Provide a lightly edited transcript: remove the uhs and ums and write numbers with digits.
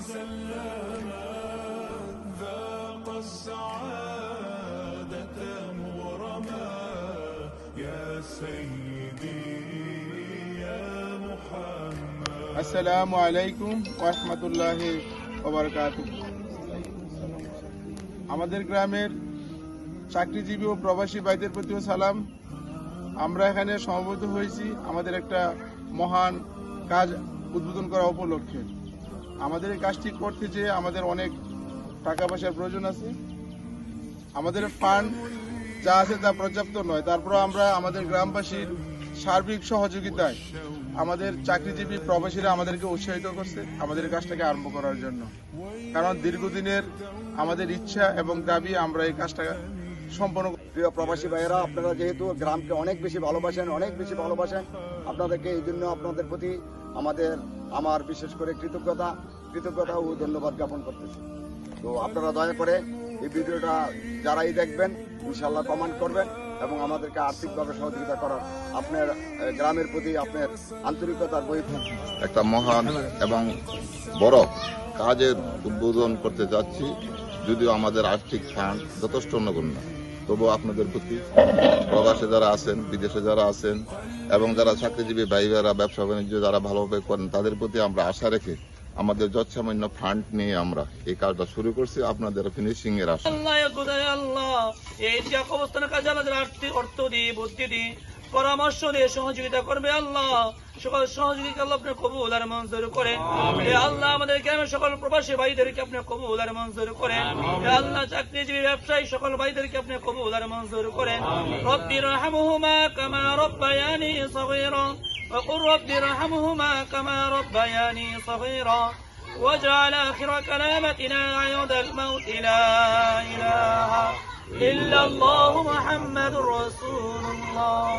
وسلما ذاق السعادة مغرما يا سيدي يا محمد আসসালামু আলাইকুম ওয়া রাহমাতুল্লাহি ওয়া বারাকাতুহু। আমাদের গ্রামের চাকরিজীবী ও প্রবাসী ভাইদের প্রতিও সালাম। আমরা এখানে সমবেত হয়েছি আমাদের একটা মহান কাজ উদ্বোধন করা উপলক্ষে। আমাদের এই কাজটি করতে যে আমাদের অনেক টাকা পয়সার প্রয়োজন আছে। আমাদের ফান্ড যা আছে তা পর্যাপ্ত নয়, তারপর আমরা আমাদের গ্রামবাসীর সার্বিক সহযোগিতায় আমাদের চাকরিজীবী প্রবাসীরা আমাদেরকে উৎসাহিত করছে আমাদের কাজটাকে আরম্ভ করার জন্য। কারণ দীর্ঘদিনের আমাদের ইচ্ছা এবং দাবি আমরা এই কাজটা সম্পন্ন। প্রিয় প্রবাসী ভাইয়েরা, আপনারা যেহেতু গ্রামকে অনেক বেশি ভালোবাসেন, আপনাদেরকে এই জন্য আপনাদের প্রতি আমার বিশেষ করে কৃতজ্ঞতা ও ধন্যবাদ জ্ঞাপন করতেছি। তো আপনারা দয়া করে এই ভিডিওটা যারাই দেখবেন ইনশাআল্লাহ কমেন্ট করবেন এবং আমাদেরকে আর্থিকভাবে সহযোগিতা করার আপনার গ্রামের প্রতি আপনার আন্তরিকতার একটা মহান এবং বড় কাজের উদ্বোধন করতে যাচ্ছি। যদিও আমাদের আর্থিক ফান্ড যথেষ্ট নগণ্য, তবু আপনাদের প্রতি প্রবাসে যারা আছেন, বিদেশে যারা আছেন এবং যারা চাকরিজীবী ভাইরা ব্যবসা বাণিজ্য যারা ভালোভাবে করেন তাদের প্রতি আমরা আশা রেখে আমাদের যৎসামান্য ফান্ড নিয়ে আমরা এই কাজটা শুরু করছি। আপনাদের ফিনিশিং এর আশা। এই যে অবস্থানের কাজে আমাদের আর্থিক অর্থ দিয়ে বুদ্ধি দিয়ে পরামর্শ দিয়ে সহযোগিতা করবে আল্লাহ। সকল সহযোগিতা আল্লাহ আপনি কবুল আর মঞ্জুর করেন। আল্লাহ আমাদের গ্রামের সকল প্রবাসী ভাইদেরকে আপনি কবুল আর মঞ্জুর করেন। আল্লাহ চাকরিজীবী ব্যবসায়ী সকল ভাইদেরকে আপনি কবুল আর মঞ্জুর করেন। রব্বি রহমহুমা কামা রব্বায়ানি সগীরা وقل رب ارحمهما كما ربياني صغيرا واجعل آخر كلامتنا عند الموت لا إله إلا الله محمد رسول الله